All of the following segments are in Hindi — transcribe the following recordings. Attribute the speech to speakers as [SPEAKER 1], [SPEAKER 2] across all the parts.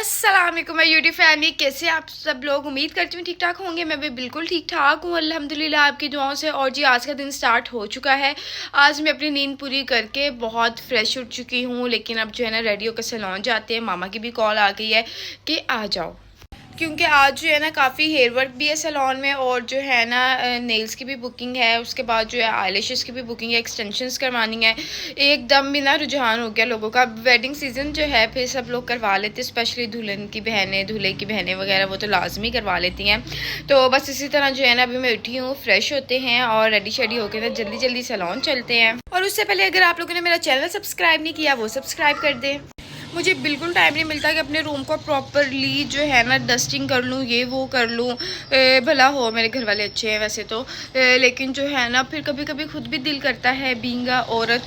[SPEAKER 1] अस्सलाम वालेकुम माय यूट्यूब फैमिली। कैसे आप सब लोग? उम्मीद करती हूँ ठीक ठाक होंगे। मैं भी बिल्कुल ठीक ठाक हूँ अल्हम्दुलिल्लाह आपकी दुआओं से। और जी आज का दिन स्टार्ट हो चुका है। आज मैं अपनी नींद पूरी करके बहुत फ्रेश उठ चुकी हूँ, लेकिन अब जो है ना रेडी होकर सैलून जाते हैं। मामा की भी कॉल आ गई है कि आ जाओ, क्योंकि आज जो है ना काफ़ी हेयर वर्क भी है सैलून में, और जो है ना नेल्स की भी बुकिंग है। उसके बाद जो है आईलैशेस की भी बुकिंग है, एक्सटेंशंस करवानी है। एकदम भी ना रुझान हो गया लोगों का। वेडिंग सीज़न जो है फिर सब लोग करवा लेते हैं, स्पेशली दुल्हन की बहनें, दूल्हे की बहनें वगैरह वो तो लाजमी करवा लेती हैं। तो बस इसी तरह जो है ना अभी मैं उठी हूँ, फ्रेश होते हैं और रेडी शेडी होकर ना जल्दी जल्दी सैलून चलते हैं। और उससे पहले अगर आप लोगों ने मेरा चैनल सब्सक्राइब नहीं किया वो सब्सक्राइब कर दें। मुझे बिल्कुल टाइम नहीं मिलता कि अपने रूम को प्रॉपरली जो है ना डस्टिंग कर लूँ, ये वो कर लूँ। भला हो मेरे घर वाले अच्छे हैं वैसे तो, लेकिन जो है ना फिर कभी कभी खुद भी दिल करता है बीइंग अ औरत।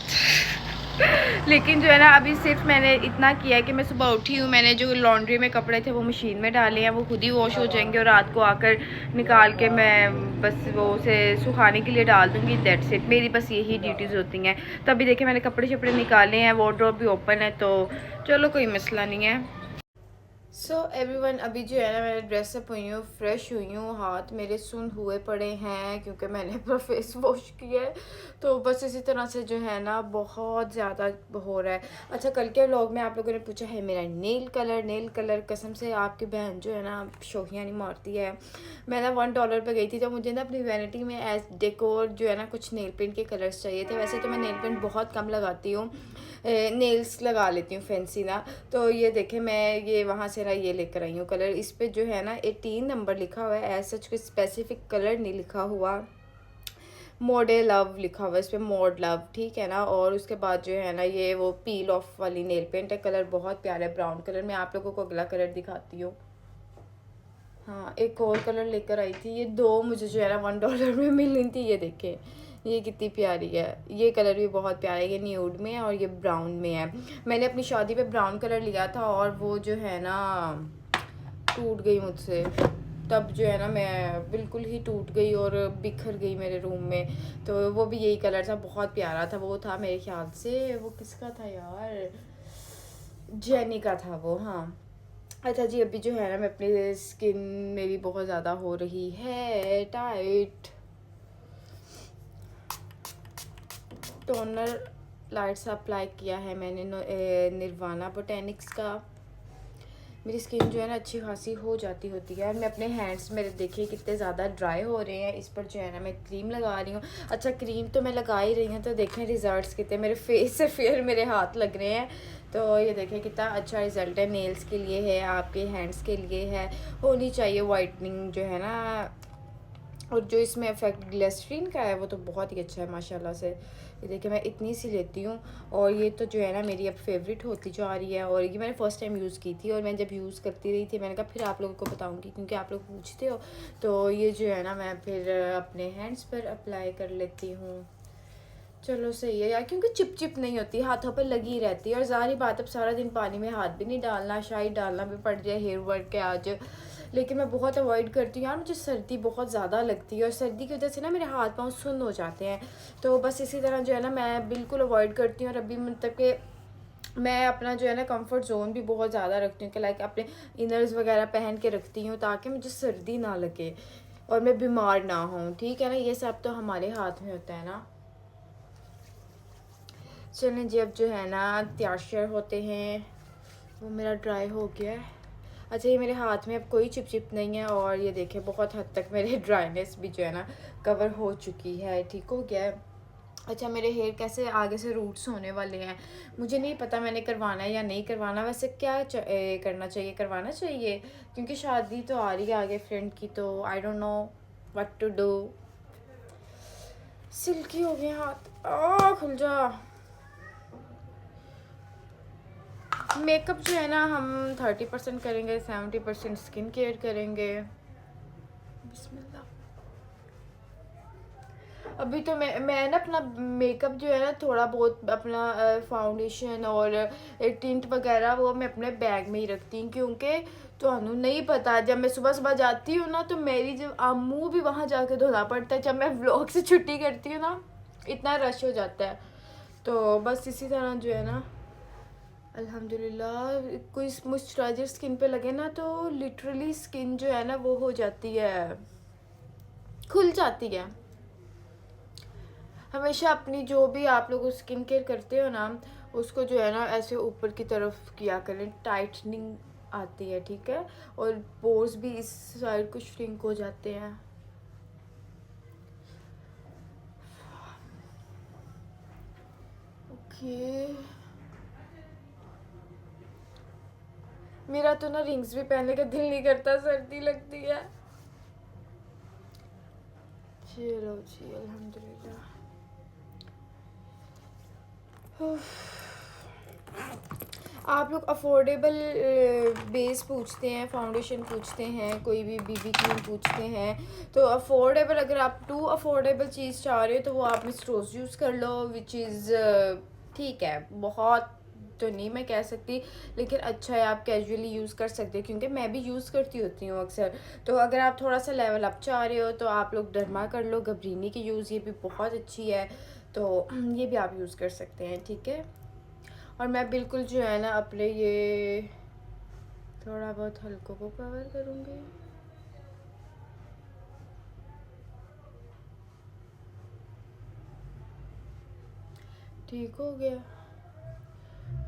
[SPEAKER 1] लेकिन जो है ना अभी सिर्फ मैंने इतना किया है कि मैं सुबह उठी हूँ, मैंने जो लॉन्ड्री में कपड़े थे वो मशीन में डाले हैं, वो खुद ही वॉश हो जाएंगे और रात को आकर निकाल के मैं बस वो उसे सुखाने के लिए डाल दूँगी। दैट्स इट, मेरी बस यही ड्यूटीज़ होती हैं। तो अभी देखिए मैंने कपड़े शपड़े निकाले हैं, वार्डरोब भी ओपन है, तो चलो कोई मसला नहीं है। सो एवरीवन, अभी जो है ना मैं ड्रेसअप हुई हूँ, फ्रेश हुई हूँ। हाथ मेरे सुन हुए पड़े हैं क्योंकि मैंने अपना फेस वॉश किया है। तो बस इसी तरह से जो है ना बहुत ज़्यादा हो रहा है। अच्छा, कल के व्लॉग में आप लोगों ने पूछा है मेरा नेल कलर कसम से आपकी बहन जो है ना शोखियाँ नहीं मारती है। मैं ना $1 पे गई थी, तो मुझे ना अपनी वैनिटी में एज डेकोर जो है ना कुछ नेल पेंट के कलर्स चाहिए थे। वैसे तो मैं नेल पेंट बहुत कम लगाती हूँ, नेल्स लगा लेती हूँ फैंसी ना। तो ये देखें, मैं ये वहाँ से ना ये लेकर आई हूँ कलर। इस पर जो है ना 18 नंबर लिखा हुआ है, ऐसा कुछ स्पेसिफिक कलर नहीं लिखा हुआ। मोडे लव लिखा हुआ है इस पर, मोड लव, ठीक है ना। और उसके बाद जो है ना ये वो पील ऑफ वाली नेल पेंट है, कलर बहुत प्यारा है ब्राउन कलर में। आप लोगों को अगला कलर दिखाती हूँ। हाँ, एक और कलर लेकर आई थी, ये दो मुझे जो है ना $1 में मिली थी। ये देखें ये कितनी प्यारी है, ये कलर भी बहुत प्यारा है। ये न्यूड में है और ये ब्राउन में है। मैंने अपनी शादी पे ब्राउन कलर लिया था और वो जो है ना टूट गई मुझसे। तब जो है ना मैं बिल्कुल ही टूट गई और बिखर गई मेरे रूम में। तो वो भी यही कलर था, बहुत प्यारा था। वो था मेरे ख्याल से, वो किसका था यार, जेनी का था वो, हाँ। अच्छा जी, अभी जो है ना मैं अपनी स्किन मेरी बहुत ज़्यादा हो रही है टाइट। टोनर लाइट सा अप्लाई किया है मैंने निर्वाणा बोटेनिक्स का। मेरी स्किन जो है ना अच्छी खासी हो जाती होती है। और मैं अपने हैंड्स मेरे देखिए कितने ज़्यादा ड्राई हो रहे हैं। इस पर जो है ना मैं क्रीम लगा रही हूँ। अच्छा, क्रीम तो मैं लगा ही रही हूँ, तो देखें रिजल्ट्स कितने मेरे फेस से फिर मेरे हाथ लग रहे हैं। तो ये देखें कितना अच्छा रिजल्ट है। नेल्स के लिए है, आपके हैंड्स के लिए है, होनी चाहिए वाइटनिंग जो है ना। और जो इसमें इफेक्ट ग्लिसरीन का है वो तो बहुत ही अच्छा है माशाल्लाह से। ये देखिए मैं इतनी सी लेती हूँ और ये तो जो है ना मेरी अब फेवरेट होती जा रही है। और ये मैंने फ़र्स्ट टाइम यूज़ की थी और मैं जब यूज़ करती रही थी मैंने कहा फिर आप लोगों को बताऊँगी क्योंकि आप लोग पूछते हो। तो ये जो है ना मैं फिर अपने हैंड्स पर अप्लाई कर लेती हूँ। चलो सही है यार, क्योंकि चिप चिप नहीं होती, हाथों पर लगी रहती है। और ज़ाहिर बात अब सारा दिन पानी में हाथ भी नहीं डालना, शायद डालना भी पड़ जाए हेयर वर्क के आज। लेकिन मैं बहुत अवॉइड करती हूँ यार, मुझे सर्दी बहुत ज़्यादा लगती है और सर्दी की वजह से ना मेरे हाथ पाँव सुन्न हो जाते हैं। तो बस इसी तरह जो है ना मैं बिल्कुल अवॉइड करती हूँ। और अभी मतलब कि मैं अपना जो है ना कंफर्ट जोन भी बहुत ज़्यादा रखती हूँ कि लाइक अपने इनर्स वगैरह पहन के रखती हूँ ताकि मुझे सर्दी ना लगे और मैं बीमार ना हूँ, ठीक है ना। ये सब तो हमारे हाथ में होता है ना। चलें जी, अब जो है ना तैयार शेयर होते हैं। वो मेरा ड्राई हो गया है। अच्छा, ये मेरे हाथ में अब कोई चिप चिप नहीं है और ये देखें बहुत हद तक मेरे ड्राइनेस भी जो है ना कवर हो चुकी है, ठीक हो गया है। अच्छा, मेरे हेयर कैसे आगे से रूट्स होने वाले हैं मुझे नहीं पता मैंने करवाना है या नहीं करवाना। वैसे क्या करना चाहिए, करवाना चाहिए क्योंकि शादी तो आ रही है आगे फ्रेंड की, तो I don't know what to do. Silky हो गए हाथ, खुल जा। मेकअप जो है ना हम 30% करेंगे, 70% स्किन केयर करेंगे। बिस्मिल्लाह। अभी तो मैं ना अपना मेकअप जो है ना थोड़ा बहुत अपना फाउंडेशन और टिंट वगैरह वो मैं अपने बैग में ही रखती हूँ क्योंकि तो नहीं पता जब मैं सुबह सुबह जाती हूँ ना तो मेरी जब मुँह भी वहाँ जाके धोना पड़ता है। जब मैं व्लॉग से छुट्टी करती हूँ ना इतना रश हो जाता है। तो बस इसी तरह जो है ना अल्हम्दुलिल्लाह कोई मॉइस्चराइज़र स्किन पे लगे ना तो लिटरली स्किन जो है ना वो हो जाती है, खुल जाती है। हमेशा अपनी जो भी आप लोग स्किन केयर करते हो ना, उसको जो है ना ऐसे ऊपर की तरफ किया करें, टाइटनिंग आती है, ठीक है। और पोर्स भी इस साइड को श्रिंक हो जाते हैं। ओके, मेरा तो ना रिंग्स भी पहनने का दिल नहीं करता, सर्दी लगती है। चलो जी, अल्हम्दुलिल्लाह। आप लोग अफोर्डेबल बेस पूछते हैं, फाउंडेशन पूछते हैं, कोई भी बीबी क्रीम पूछते हैं, तो अफोर्डेबल, अगर आप टू अफोर्डेबल चीज़ चाह रहे हो तो वो आप मिस्टर रोज़ यूज़ कर लो, विच इज़ ठीक है। बहुत तो नहीं मैं कह सकती, लेकिन अच्छा है, आप कैजुअली यूज़ कर सकते हो, क्योंकि मैं भी यूज़ करती होती हूँ अक्सर। तो अगर आप थोड़ा सा लेवल अप चाह रहे हो तो आप लोग डर्मा कर लो, गब्रीनी की यूज़, ये भी बहुत अच्छी है, तो ये भी आप यूज़ कर सकते हैं, ठीक है। और मैं बिल्कुल जो है ना अपने ये थोड़ा बहुत हल्कों को कवर करूँगी। ठीक हो गया।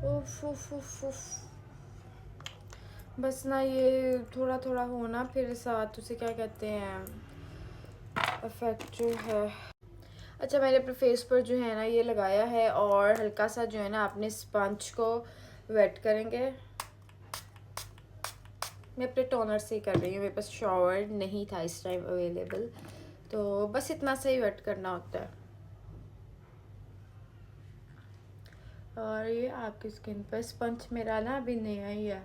[SPEAKER 1] उफ उफ उफ उफ, बस ना ये थोड़ा थोड़ा होना, फिर साथ उसे क्या कहते हैं, इफेक्ट जो है। अच्छा, मैंने अपने फेस पर जो है ना ये लगाया है, और हल्का सा जो है ना अपने स्पंज को वेट करेंगे। मैं अपने टोनर से ही कर रही हूँ, मेरे पास शावर नहीं था इस टाइम अवेलेबल, तो बस इतना सा ही वेट करना होता है। और ये आपकी स्किन पर स्पंज मेरा ना अभी नया ही है।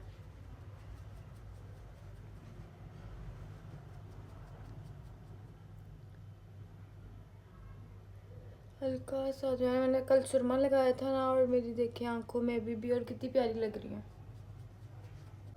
[SPEAKER 1] हल्का सा जो है, मैंने कल सुरमा लगाया था ना, और मेरी देखिए आंखों में अभी भी, और कितनी प्यारी लग रही है।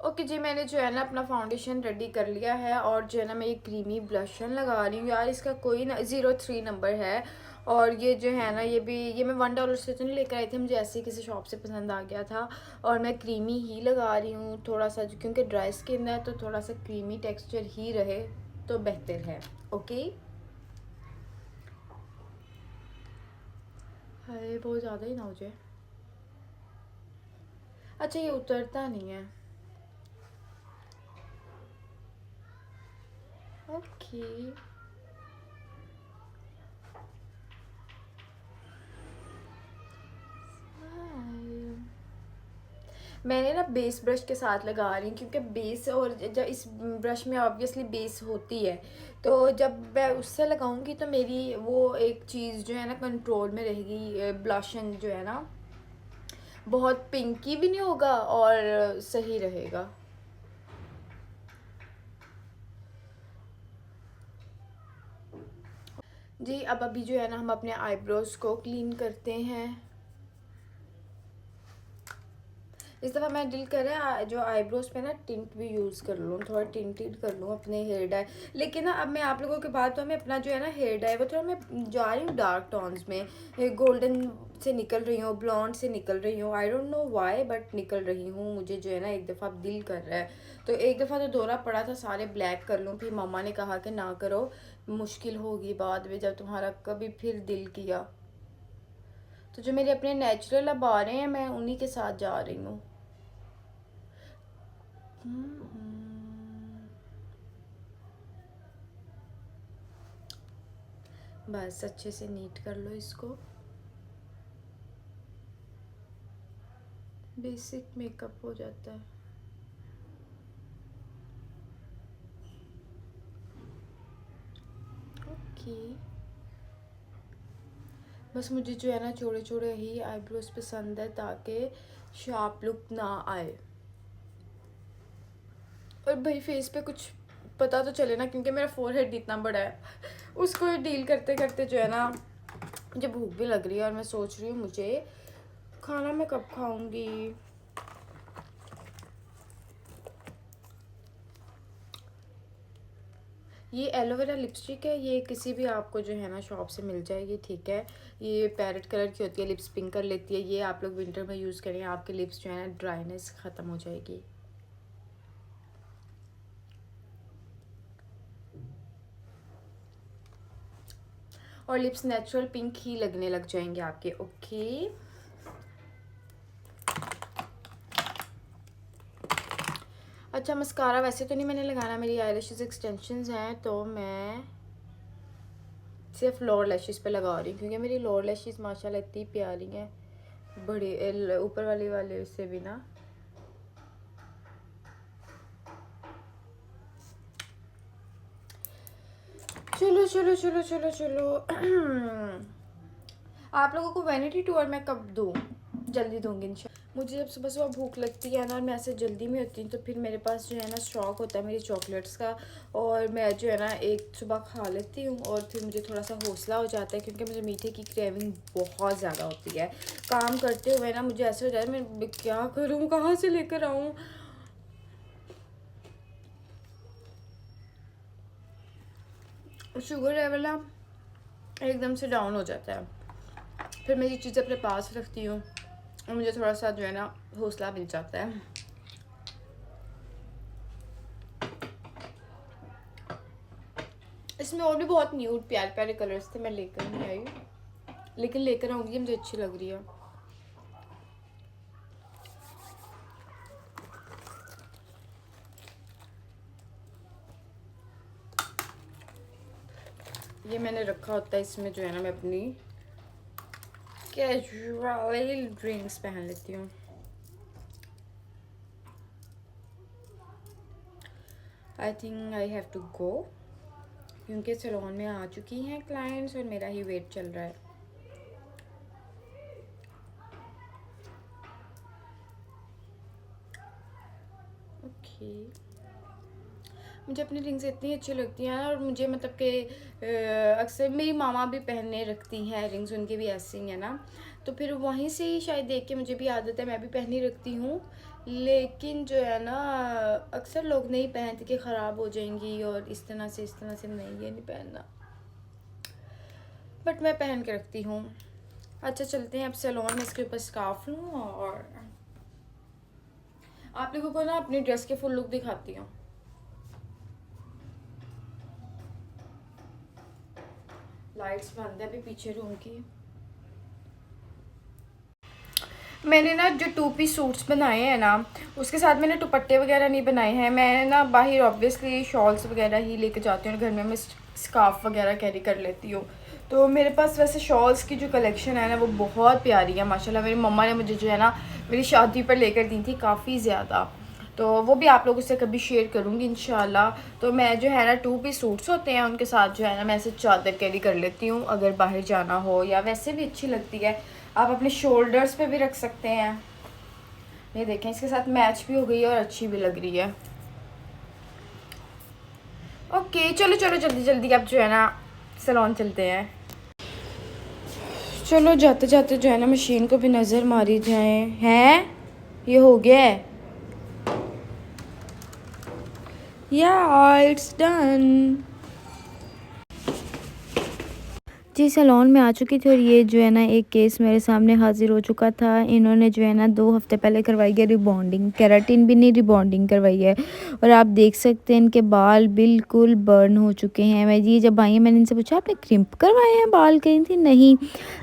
[SPEAKER 1] ओके जी, मैंने जो है ना अपना फाउंडेशन रेडी कर लिया है, और जो है ना मैं ये क्रीमी ब्लशन लगा रही हूँ। यार इसका कोई ना 03 नंबर है, और ये जो है ना ये भी, ये मैं $1 से तो नहीं लेकर आई थी, मुझे ऐसे ही किसी शॉप से पसंद आ गया था, और मैं क्रीमी ही लगा रही हूँ थोड़ा सा, क्योंकि ड्राई स्किन है तो थोड़ा सा क्रीमी टेक्स्चर ही रहे तो बेहतर है। ओके, हाय बहुत ज़्यादा ही ना हो जाए। अच्छा, ये उतरता नहीं है। ओके, मैंने ना बेस ब्रश के साथ लगा रही हूँ, क्योंकि बेस, और जब इस ब्रश में ऑब्वियसली बेस होती है, तो जब मैं उससे लगाऊंगी तो मेरी वो एक चीज़ जो है ना कंट्रोल में रहेगी, ब्लशन जो है ना बहुत पिंकी भी नहीं होगा और सही रहेगा। जी, अब अभी जो है ना हम अपने आईब्रोज को क्लीन करते हैं। इस दफ़ा मैं दिल कर रहा है जो आईब्रोज पे ना टिंट भी यूज़ कर लूँ, थोड़ा टिंटेड कर लूँ अपने हेयर डाई। लेकिन ना अब मैं आप लोगों के बाद तो मैं अपना जो है ना हेयर डाई वो थोड़ा मैं जा रही हूँ डार्क टोन्स में, गोल्डन से निकल रही हूँ, ब्लॉन्ड से निकल रही हूँ, आई डोंट नो वाई बट निकल रही हूँ। मुझे जो है ना एक दफ़ा दिल कर रहा है, तो एक दफ़ा तो दौरा पड़ा था सारे ब्लैक कर लूँ, फिर मम्मा ने कहा कि ना करो, मुश्किल होगी बाद में जब तुम्हारा कभी फिर दिल किया। तो जो मेरे अपने नेचुरल अब आ रहे हैं मैं उन्हीं के साथ जा रही हूँ। बस अच्छे से नीट कर लो इसको। बेसिक मेकअप हो जाता है। ओके, बस मुझे जो है ना छोटे छोटे ही आईब्रोज पसंद है, ताकि शार्प लुक ना आए, और भाई फेस पे कुछ पता तो चले ना, क्योंकि मेरा फोरहेड इतना बड़ा है उसको डील करते करते जो है ना मुझे भूख भी लग रही है, और मैं सोच रही हूँ मुझे खाना मैं कब खाऊंगी। ये एलोवेरा लिपस्टिक है, ये किसी भी आपको जो है ना शॉप से मिल जाएगी, ठीक है। ये पैरेट कलर की होती है, लिप्स पिंक कर लेती है। ये आप लोग विंटर में यूज़ करें, आपके लिप्स जो है ना ड्राइनेस ख़त्म हो जाएगी। और लिप्स नेचुरल पिंक ही लगने लग जाएंगे आपके। ओके, अच्छा मस्कारा वैसे तो नहीं मैंने लगाना, मेरी आईलैशेस एक्सटेंशंस हैं, तो मैं सिर्फ लोअर लैशेस पे लगा रही हूँ क्योंकि मेरी लोअर लैशेस माशाल्लाह इतनी प्यारी हैं, बड़ी ऊपर वाले से भी ना। चलो चलो चलो चलो चलो आप लोगों को वैनिटी टूर मैं कब दूँ? जल्दी दूँगी इंशाल्लाह। मुझे जब सुबह सुबह भूख लगती है ना और मैं ऐसे जल्दी में होती हूँ तो फिर मेरे पास जो है ना स्टॉक होता है मेरी चॉकलेट्स का, और मैं जो है ना एक सुबह खा लेती हूँ और फिर मुझे थोड़ा सा हौसला हो जाता है क्योंकि मुझे मीठे की क्रेविंग बहुत ज़्यादा होती है। काम करते हुए ना मुझे ऐसे हो जाता है मैं क्या करूँ, कहाँ से लेकर आऊँ। शुगर लेवल ना एकदम से डाउन हो जाता है, फिर मैं ये चीज़ें अपने पास रखती हूँ और मुझे थोड़ा सा जो है ना हौसला मिल जाता है। इसमें और भी बहुत न्यूड प्यारे प्यारे कलर्स थे, मैं लेकर नहीं आई, लेकिन लेकर आऊँगी, मुझे अच्छी लग रही है। ये मैंने रखा होता है, इसमें जो है ना मैं अपनी कैजुअल ड्रिंक्स पहन लेती हूँ। I think I have to go क्योंकि सैलून में आ चुकी हैं क्लाइंट्स और मेरा ही वेट चल रहा है। ओके, मुझे अपनी रिंग्स इतनी अच्छी लगती हैं और मुझे मतलब कि अक्सर मेरी मामा भी पहनने रखती हैं रिंग्स, उनकी भी ऐसी ही है ना, तो फिर वहीं से ही शायद देख के मुझे भी आदत है, मैं भी पहनी रखती हूँ। लेकिन जो है ना अक्सर लोग नहीं पहनते कि ख़राब हो जाएंगी और इस तरह से नहीं, ये नहीं पहनना, बट मैं पहन के रखती हूँ। अच्छा चलते हैं अब सैलून में, इसके ऊपर स्कार्फ लूँ और आप लोगों को ना अपनी ड्रेस के फुल लुक दिखाती हूँ। लाइट्स बंद है अभी पीछे रूम की। मैंने ना जो 2 पीस सूट्स बनाए हैं ना उसके साथ मैंने दुपट्टे वगैरह नहीं बनाए हैं। मैं ना बाहर ऑब्वियसली शॉल्स वगैरह ही लेके जाती हूँ, घर में मैं स्कार्फ वगैरह कैरी कर लेती हूँ। तो मेरे पास वैसे शॉल्स की जो कलेक्शन है ना वो बहुत प्यारी है माशाल्लाह। मेरी मम्मा ने मुझे जो है ना मेरी शादी पर लेकर दी थी काफ़ी ज़्यादा, तो वो भी आप लोगों से कभी शेयर करूँगी इंशाल्लाह। तो मैं जो है ना 2 पीस सूट्स होते हैं उनके साथ जो है ना मैं ऐसे चादर कैरी कर लेती हूँ अगर बाहर जाना हो, या वैसे भी अच्छी लगती है। आप अपने शोल्डर्स पे भी रख सकते हैं। ये देखें इसके साथ मैच भी हो गई है और अच्छी भी लग रही है। ओके चलो चलो जल्दी जल्दी अब जो है ना सैलून चलते हैं। चलो जाते जाते जो है ना मशीन को भी नज़र मारी जाए। हैं ये हो गया है, या इट्स डन। जी सैलून में आ चुकी थी और ये जो है ना एक केस मेरे सामने हाजिर हो चुका था। इन्होंने जो है ना 2 हफ्ते पहले करवाई है रिबॉन्डिंग, केराटिन भी नहीं रिबॉन्डिंग करवाई है, और आप देख सकते हैं इनके बाल बिल्कुल बर्न हो चुके हैं। मैं ये जब आई हैं मैंने इनसे पूछा आपने क्रिम्प करवाए हैं बाल, कहीं थी नहीं।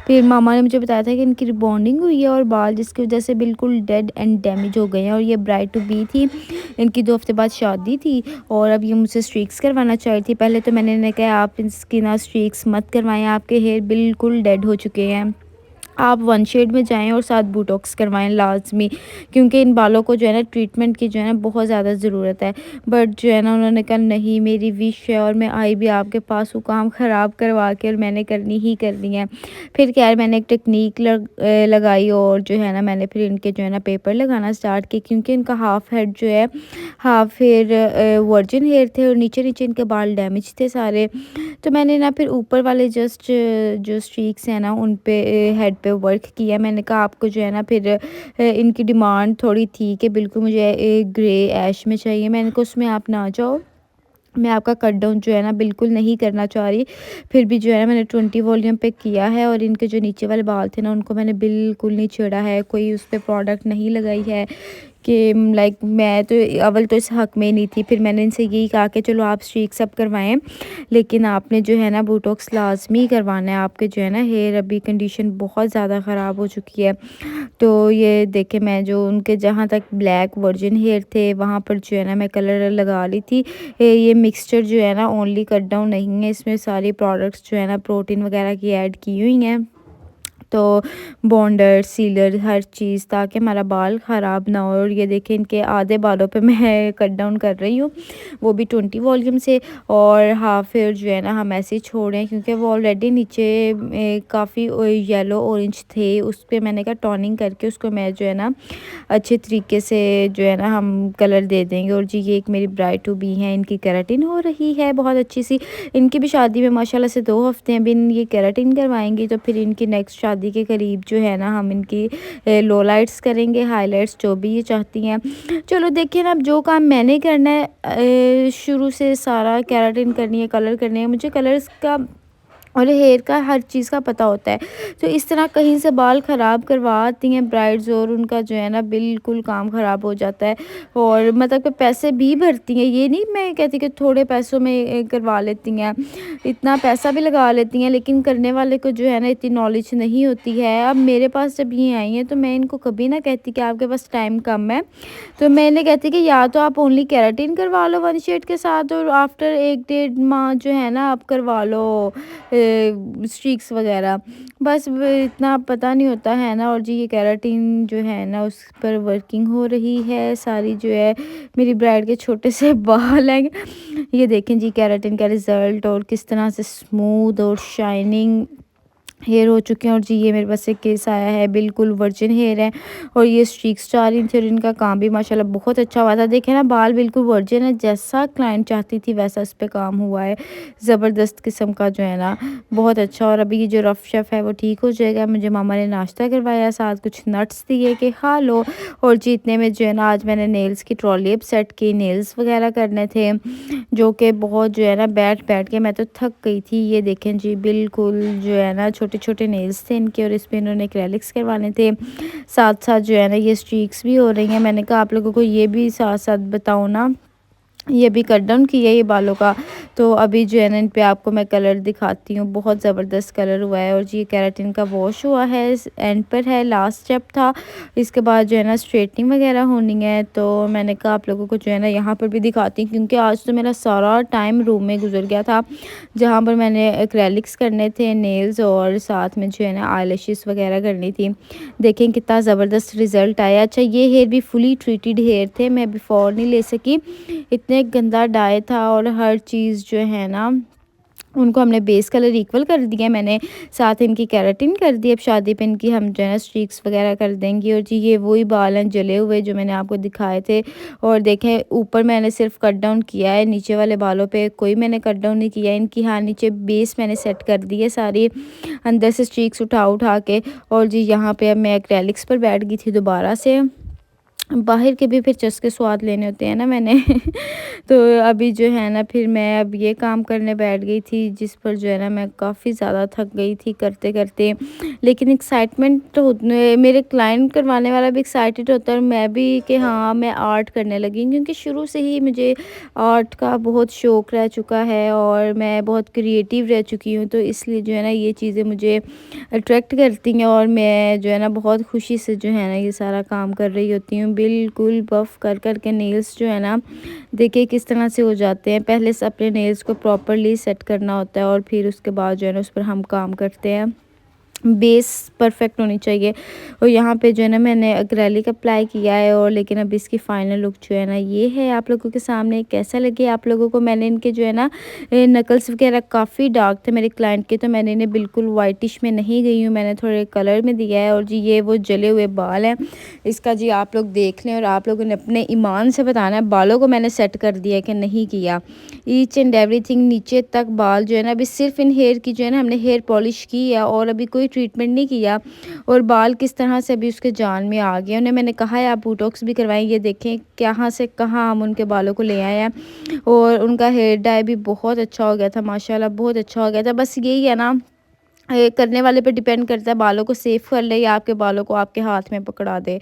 [SPEAKER 1] फिर मामा ने मुझे बताया था कि इनकी रिबॉन्डिंग हुई है और बाल जिसकी वजह से बिल्कुल डेड एंड डैमेज हो गए हैं। और ये ब्राइड टू बी थी, इनकी 2 हफ्ते बाद शादी थी और अब ये मुझसे स्ट्रीक्स करवाना चाह रही थी। पहले तो मैंने इन्हें कहा आप इसकी ना स्ट्रीक्स मत करवाएं, आपके हेयर बिल्कुल डेड हो चुके हैं, आप 1 शेड में जाएं और साथ बोटॉक्स करवाएं लाजमी, क्योंकि इन बालों को जो है ना ट्रीटमेंट की जो है ना बहुत ज़्यादा ज़रूरत है। बट जो है ना उन्होंने कहा नहीं मेरी विश है और मैं आई भी आपके पास हूँ काम ख़राब करवा के और मैंने करनी ही करनी है। फिर क्या है मैंने एक टेक्निक लगाई और जो है ना मैंने फिर इनके जो है ना पेपर लगाना स्टार्ट किए, क्योंकि इनका हाफ हेड जो है हाफ हेयर वर्जिन हेयर थे और नीचे नीचे इनके बाल डैमेज थे सारे। तो मैंने ना फिर ऊपर वाले जस्ट जो स्ट्रीक्स हैं ना उन पे हेड पे वर्क किया। मैंने कहा आपको जो है ना फिर इनकी डिमांड थोड़ी थी कि बिल्कुल मुझे ग्रे ऐश में चाहिए, मैंने कहा उसमें आप ना जाओ,
[SPEAKER 2] मैं आपका कट डाउन जो है ना बिल्कुल नहीं करना चाह रही। फिर भी जो है ना मैंने 20 वॉल्यूम पे किया है और इनके जो नीचे वाले बाल थे ना उनको मैंने बिल्कुल नहीं छेड़ा है, कोई उस पे प्रोडक्ट नहीं लगाई है कि लाइक मैं तो अव्वल तो इस हक़ में ही नहीं थी। फिर मैंने इनसे यही कहा कि चलो आप स्ट्रीक्स अब करवाएँ, लेकिन आपने जो है ना बोटॉक्स लाज़मी करवाना है। आपके जो है ना हेयर अभी कंडीशन बहुत ज़्यादा ख़राब हो चुकी है। तो ये देखें, मैं जो उनके जहाँ तक ब्लैक वर्जिन हेयर थे वहाँ पर जो है ना मैं कलर लगा ली थी। ये मिक्सचर जो है ना ओनली कट डाउन नहीं है, इसमें सारी प्रोडक्ट्स जो है ना प्रोटीन वगैरह की ऐड की हुई हैं। तो बॉन्डर, सीलर, हर चीज़, ताकि हमारा बाल ख़राब ना हो। और ये देखें इनके आधे बालों पे मैं कट डाउन कर रही हूँ, वो भी 20 वॉल्यूम से। और हाफ हेयर जो है ना हम ऐसे ही छोड़ रहे हैं क्योंकि वो ऑलरेडी नीचे काफ़ी येलो ऑरेंज थे। उस पे मैंने कहा टोनिंग करके उसको मैं जो है ना अच्छे तरीके से जो है ना हम कलर दे देंगे। और जी ये एक मेरी ब्राइड टू बी है, इनकी केराटिन हो रही है बहुत अच्छी सी। इनकी भी शादी में माशाल्लाह से 2 हफ्ते हैं, अभी ये केराटिन करवाएंगी तो फिर इनकी नेक्स्ट शादी के करीब जो है ना हम इनकी लो लाइट्स करेंगे, हाईलाइट्स जो भी ये चाहती हैं। चलो देखिए ना, अब जो काम मैंने करना है शुरू से सारा केराटिन करनी है, कलर करने हैं, मुझे कलर्स का और हेयर का हर चीज़ का पता होता है। तो इस तरह कहीं से बाल ख़राब करवा आती हैं ब्राइड्स और उनका जो है ना बिल्कुल काम ख़राब हो जाता है। और मतलब कि पैसे भी भरती हैं, ये नहीं मैं कहती कि थोड़े पैसों में करवा लेती हैं, इतना पैसा भी लगा लेती हैं, लेकिन करने वाले को जो है ना इतनी नॉलेज नहीं होती है। अब मेरे पास जब ये आई हैं तो मैं इनको कभी ना कहती कि आपके पास टाइम कम है, तो मैं इन्हें कहती कि या तो आप ओनली केराटिन करवा लो 1 शेड के साथ, और आफ्टर 1 डेढ़ माह जो है ना आप करवा लो स्ट्रीक्स वगैरह। बस वो इतना पता नहीं होता है ना। और जी ये केराटिन जो है ना उस पर वर्किंग हो रही है सारी, जो है मेरी ब्राइड के छोटे से बाल हैं, ये देखें जी केराटिन का रिज़ल्ट, और किस तरह से स्मूथ और शाइनिंग हेयर हो चुके हैं। और जी ये मेरे पास एक केस आया है, बिल्कुल वर्जिन हेयर है और ये स्ट्रीक्स जा रही थी और इनका काम भी माशाल्लाह बहुत अच्छा हुआ था। देखें ना बाल बिल्कुल वर्जिन है, जैसा क्लाइंट चाहती थी वैसा इस पे काम हुआ है, ज़बरदस्त किस्म का जो है ना, बहुत अच्छा। और अभी ये जो रफ शफ है वो ठीक हो जाएगा। मुझे मामा ने नाश्ता करवाया, साथ कुछ नट्स दिए कि खा लो। और जी इतने में जो है ना आज मैंने नेल्स की ट्रॉली अप सेट की, नेल्स वगैरह करने थे, जो कि बहुत जो है ना बैठ बैठ के मैं तो थक गई थी। ये देखें जी बिल्कुल जो है ना छोटे छोटे नेल्स थे इनके, और इस पे इन्होंने एक्रेलिक्स करवाने थे। साथ साथ जो है ना ये स्ट्रीक्स भी हो रही हैं। मैंने कहा आप लोगों को ये भी साथ साथ बताऊँ ना, ये भी कट डाउन किया है ये बालों का। तो अभी जो है ना इन पे आपको मैं कलर दिखाती हूँ, बहुत ज़बरदस्त कलर हुआ है। और जी ये केराटिन का वॉश हुआ है, एंड पर है, लास्ट स्टेप था। इसके बाद जो है ना स्ट्रेटनिंग वगैरह होनी है। तो मैंने कहा आप लोगों को जो है ना यहाँ पर भी दिखाती हूँ, क्योंकि आज तो मेरा सारा टाइम रूम में गुजर गया था, जहाँ पर मैंने एक्रेलिक्स करने थे नेल्स, और साथ में जो है ना आईलैशेस वगैरह करनी थी। देखें कितना ज़बरदस्त रिज़ल्ट आया। अच्छा ये हेयर भी फुली ट्रीटेड हेयर थे, मैं बिफोर नहीं ले सकी, इतने गंदा डाई था। और हर चीज़ जो है ना उनको हमने बेस कलर इक्वल कर दिया, मैंने साथ इनकी केराटिन कर दी। अब शादी पे इनकी हम जो है ना स्ट्रीक्स वगैरह कर देंगे। और जी ये वही बाल हैं जले हुए जो मैंने आपको दिखाए थे। और देखें ऊपर मैंने सिर्फ कट डाउन किया है, नीचे वाले बालों पे कोई मैंने कट डाउन नहीं किया इनकी। हाँ नीचे बेस मैंने सेट कर दी है सारी, अंदर से स्ट्रीक्स उठा उठा के। और जी यहाँ पे अब मैं एक्रेलिक्स पर बैठ गई थी दोबारा से, बाहर के भी फिर चस्के स्वाद लेने होते हैं ना मैंने तो अभी जो है ना फिर मैं अब ये काम करने बैठ गई थी, जिस पर जो है ना मैं काफ़ी ज़्यादा थक गई थी करते करते। लेकिन एक्साइटमेंट तो मेरे क्लाइंट करवाने वाला भी एक्साइटेड होता है, और मैं भी कि हाँ मैं आर्ट करने लगी, क्योंकि शुरू से ही मुझे आर्ट का बहुत शौक़ रह चुका है और मैं बहुत क्रिएटिव रह चुकी हूँ। तो इसलिए जो है ना ये चीज़ें मुझे अट्रैक्ट करती हैं, और मैं जो है ना बहुत खुशी से जो है ना ये सारा काम कर रही होती हूँ। बिल्कुल बफ़ कर कर के नेल्स जो है ना देखिए किस तरह से हो जाते हैं। पहले से अपने नेल्स को प्रॉपरली सेट करना होता है, और फिर उसके बाद जो है ना उस पर हम काम करते हैं। बेस परफेक्ट होनी चाहिए। और यहाँ पे जो है ना मैंने एक्रेलिक अप्लाई किया है, और लेकिन अब इसकी फ़ाइनल लुक जो है ना ये है आप लोगों के सामने। कैसा लगे आप लोगों को? मैंने इनके जो है ना नकल्स वगैरह काफ़ी डार्क थे मेरे क्लाइंट के, तो मैंने इन्हें बिल्कुल वाइटिश में नहीं गई हूँ, मैंने थोड़े कलर में दिया है। और जी ये वो जले हुए बाल हैं इसका, जी आप लोग देख लें और आप लोगों ने अपने ईमान से बताना है बालों को मैंने सेट कर दिया है कि नहीं किया। ईच एंड एवरीथिंग नीचे तक बाल जो है ना, अभी सिर्फ इन हेयर की जो है ना हमने हेयर पॉलिश की है, और अभी कोई ट्रीटमेंट नहीं किया और बाल किस तरह से अभी उसके जान में आ गए। उन्हें मैंने कहा है आप बोटॉक्स भी करवाएं, ये देखें कहाँ से कहाँ हम उनके बालों को ले आए हैं। और उनका हेयर डाई भी बहुत अच्छा हो गया था माशाल्लाह, बहुत अच्छा हो गया था। बस यही है ना, करने वाले पे डिपेंड करता है, बालों को सेफ कर ले या आपके बालों को आपके हाथ में पकड़ा दे।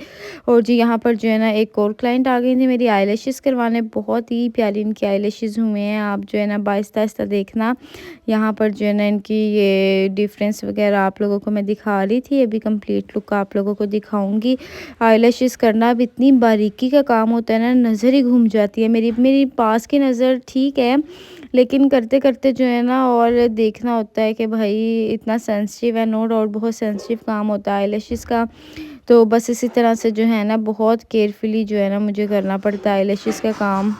[SPEAKER 2] और जी यहाँ पर जो है ना एक और क्लाइंट आ गई थी मेरी आईलैशेस करवाने, बहुत ही प्यारी इनकी आईलैशेस हुए हैं। आप जो है ना आहिस्ता आहिस्ता देखना, यहाँ पर जो है ना इनकी ये डिफरेंस वगैरह आप लोगों को मैं दिखा रही थी, अभी कंप्लीट लुक आप लोगों को दिखाऊंगी। आईलैशेस करना अब इतनी बारीकी का काम होता है ना, नज़र ही घूम जाती है मेरी मेरी पास की नज़र ठीक है, लेकिन करते करते जो है ना और देखना होता है कि भाई इतना सेंसिटिव है, नो डाउट बहुत सेंसिटिव काम होता है आईलैशेस का। तो बस इसी तरह से जो है ना बहुत केयरफुली जो है ना मुझे करना पड़ता है आईलैशेस का काम।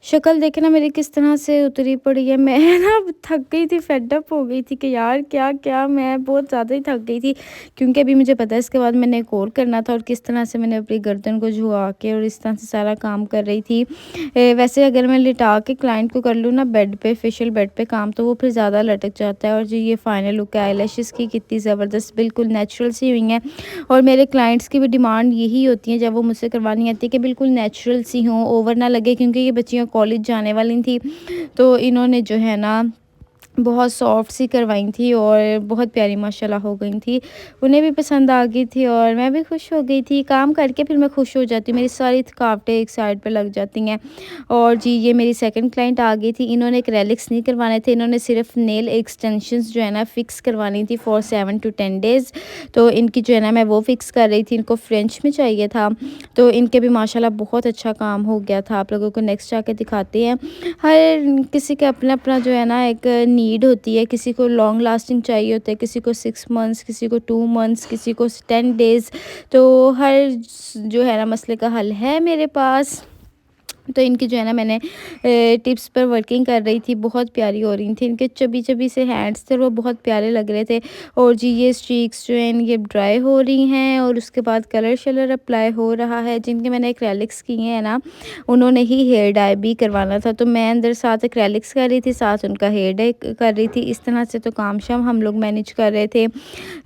[SPEAKER 2] शक्ल देखे ना मेरी किस तरह से उतरी पड़ी है। मैं ना थक गई थी, फेड अप हो गई थी कि यार क्या क्या, मैं बहुत ज़्यादा ही थक गई थी, क्योंकि अभी मुझे पता है इसके बाद मैंने एक और करना था और किस तरह से मैंने अपनी गर्दन को झुका के और इस तरह से सारा काम कर रही थी। वैसे अगर मैं लिटा के क्लाइंट को कर लूँ ना बेड पे, फेशियल बेड पे काम, तो वो फिर ज़्यादा लटक जाता है। और जो ये फाइनल लुक है आईलैशेस की, कितनी ज़बरदस्त बिल्कुल नेचुरल सी हुई हैं। और मेरे क्लाइंट्स की भी डिमांड यही होती है जब वो मुझसे करवानी आती है कि बिल्कुल नेचुरल सी हों, ओवर ना लगे, क्योंकि ये बच्चियाँ कॉलेज जाने वाली थी, तो इन्होंने जो है ना बहुत सॉफ्ट सी करवाई थी और बहुत प्यारी माशाल्लाह हो गई थी। उन्हें भी पसंद आ गई थी और मैं भी खुश हो गई थी। काम करके फिर मैं खुश हो जाती हूँ, मेरी सारी थकावटें एक साइड पे लग जाती हैं। और जी ये मेरी सेकंड क्लाइंट आ गई थी, इन्होंने एक्रेलिक्स नहीं करवाने थे, इन्होंने सिर्फ नेल एक्सटेंशंस जो है ना फ़िक्स करवानी थी फॉर 7 to 10 डेज़। तो इनकी जो है ना मैं वो फ़िक्स कर रही थी, इनको फ्रेंच में चाहिए था, तो इनके भी माशाल्लाह बहुत अच्छा काम हो गया था। आप लोगों को नेक्स्ट जाके दिखाते हैं। हर किसी का अपना अपना जो है ना एक नीड होती है, किसी को लॉन्ग लास्टिंग चाहिए होता है, किसी को 6 मंथ्स, किसी को 2 मंथ्स, किसी को 10 डेज़। तो हर जो है ना मसले का हल है मेरे पास। तो इनकी जो है ना मैंने टिप्स पर वर्किंग कर रही थी, बहुत प्यारी हो रही थी। इनके चबी चबी से हैंड्स थे, वो बहुत प्यारे लग रहे थे। और जी ये स्ट्रीक्स जो हैं ये ड्राई हो रही हैं और उसके बाद कलर शलर अप्लाई हो रहा है। जिनके मैंने एक्रेलिक्स किए हैं ना, उन्होंने ही हेयर डाई भी करवाना था, तो मैं अंदर साथ एक्रेलिक्स कर रही थी, साथ उनका हेयर डाई कर रही थी। इस तरह से तो काम शाम हम लोग मैनेज कर रहे थे,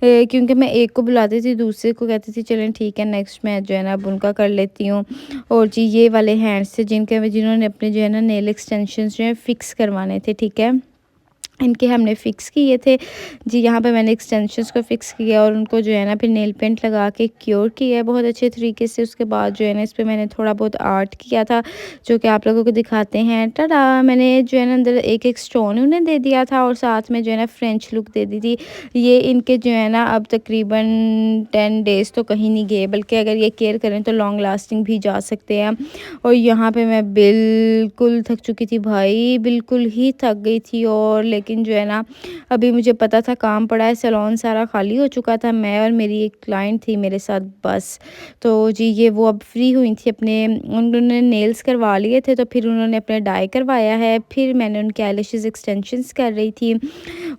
[SPEAKER 2] क्योंकि मैं एक को बुलाती थी, दूसरे को कहती थी चलें ठीक है नेक्स्ट मैं जो है ना अब उनका कर लेती हूँ। और जी ये वाले हैंड्स थे जिन्होंने अपने जो है ना नेल एक्सटेंशंस जो है फिक्स करवाने थे, ठीक है। इनके हमने फ़िक्स किए थे। जी यहाँ पे मैंने एक्सटेंशंस को फ़िक्स किया और उनको जो है ना फिर नेल पेंट लगा के क्योर किया है बहुत अच्छे तरीके से। उसके बाद जो है ना इस पे मैंने थोड़ा बहुत आर्ट किया था, जो कि आप लोगों को दिखाते हैं। टाडा! मैंने जो है ना अंदर एक-एक स्टोन उन्हें दे दिया था और साथ में जो है ना फ्रेंच लुक दे दी थी। ये इनके जो है ना अब तकरीबन 10 डेज़ तो कहीं नहीं गए, बल्कि अगर ये केयर करें तो लॉन्ग लास्टिंग भी जा सकते हैं। और यहाँ पे मैं बिल्कुल थक चुकी थी भाई, बिल्कुल ही थक गई थी। और लेकिन जो है ना अभी मुझे पता था काम पड़ा है, सैलून सारा खाली हो चुका था, मैं और मेरी एक क्लाइंट थी मेरे साथ बस। तो जी ये वो अब फ्री हुई थी, अपने उन्होंने नेल्स करवा लिए थे, तो फिर उन्होंने अपने डाई करवाया है, फिर मैंने उनके आईलैशेस एक्सटेंशंस कर रही थी।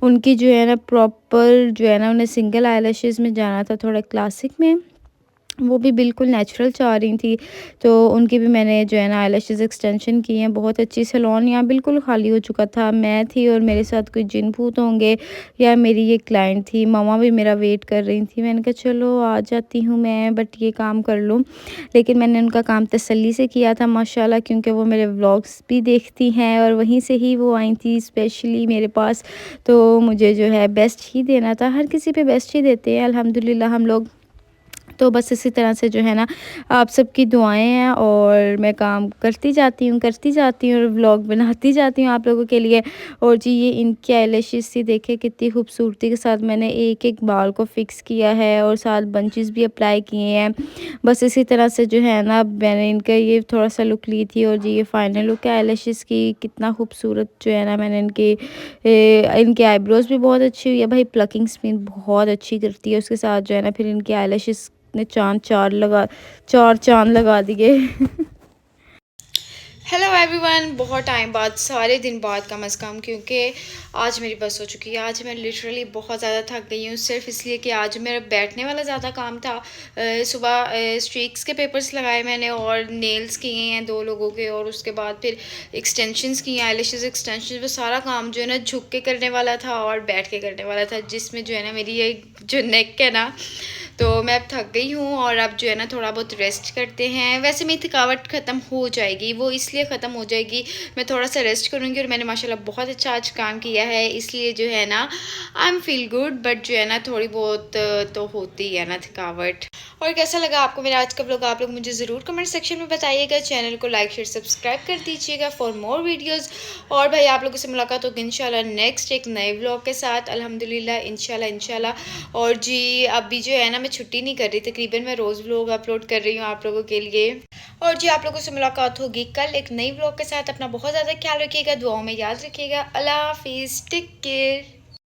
[SPEAKER 2] उनकी जो है ना प्रॉपर जो है ना उन्हें सिंगल आईलैशेस में जाना था, थोड़ा क्लासिक में, वो भी बिल्कुल नेचुरल चाह रही थी। तो उनकी भी मैंने जो है ना आईलैशेस एक्सटेंशन की हैं, बहुत अच्छी। सैलून यहाँ बिल्कुल खाली हो चुका था, मैं थी और मेरे साथ कोई जिन भूत होंगे या मेरी ये क्लाइंट थी, मम्मा भी मेरा वेट कर रही थी। मैंने कहा चलो आ जाती हूँ मैं, बट ये काम कर लूँ। लेकिन मैंने उनका काम तसल्ली से किया था माशाल्लाह, क्योंकि वो मेरे व्लॉग्स भी देखती हैं और वहीं से ही वो आई थी स्पेशली मेरे पास। तो मुझे जो है बेस्ट ही देना था, हर किसी पे बेस्ट ही देते हैं अल्हम्दुलिल्लाह हम लोग। तो बस इसी तरह से जो है ना आप सबकी दुआएं हैं और मैं काम करती जाती हूँ और व्लॉग बनाती जाती हूँ आप लोगों के लिए। और जी ये इनकी आईलैशेस सी देखे कितनी खूबसूरती के साथ मैंने एक एक बाल को फिक्स किया है और साथ बंचेस भी अप्लाई किए हैं। बस इसी तरह से जो है ना मैंने इनका ये थोड़ा सा लुक ली थी। और जी ये फाइनल लुक है आईलैशेस की, कितना खूबसूरत जो है ना मैंने इनके आईब्रोज भी बहुत अच्छी हुई है भाई, प्लकिंग स्पिन बहुत अच्छी करती है। उसके साथ जो है ना फिर इनकी आईलैशेस ने चार चांद लगा दिए।
[SPEAKER 1] हेलो एवरीवन, बहुत टाइम बाद, सारे दिन बाद कम से कम, क्योंकि आज मेरी बस हो चुकी है। आज मैं लिटरली बहुत ज़्यादा थक गई हूँ, सिर्फ इसलिए कि आज मेरा बैठने वाला ज़्यादा काम था। सुबह स्ट्रीक्स के पेपर्स लगाए मैंने और नेल्स किए हैं 2 लोगों के, और उसके बाद फिर एक्सटेंशंस किए, आईलैशेस एक्सटेंशन। वो सारा काम जो है ना झुक के करने वाला था और बैठ के करने वाला था, जिसमें जो है ना मेरी ये जो नेक है ना, तो मैं अब थक गई हूँ और अब जो है ना थोड़ा बहुत रेस्ट करते हैं। वैसे मेरी थकावट ख़त्म हो जाएगी, वो इसलिए ख़त्म हो जाएगी, मैं थोड़ा सा रेस्ट करूँगी। और मैंने माशाल्लाह बहुत अच्छा आज काम किया है, इसलिए जो है ना I am feel good. But जो है ना थोड़ी बहुत तो होती है ना थकावट। और कैसा लगा आपको मेरा आज का व्लॉग, आप लोग मुझे ज़रूर कमेंट सेक्शन में बताइएगा। चैनल को लाइक शेयर सब्सक्राइब कर दीजिएगा फॉर मोर वीडियोज़। और भाई आप लोगों से मुलाकात होगी इंशाल्लाह नेक्स्ट एक नए व्लॉग के साथ, अल्हम्दुलिल्लाह, इंशाल्लाह। और जी अभी जो है ना मैं छुट्टी नहीं कर रही, तकरीबन मैं रोज़ व्लॉग अपलोड कर रही हूँ आप लोगों के लिए। और जी आप लोगों से मुलाकात होगी कल एक नई व्लॉग के साथ। अपना बहुत ज़्यादा ख्याल रखिएगा, दुआओं में याद रखिएगा। अल्लाह हाफिज़, टेक केयर।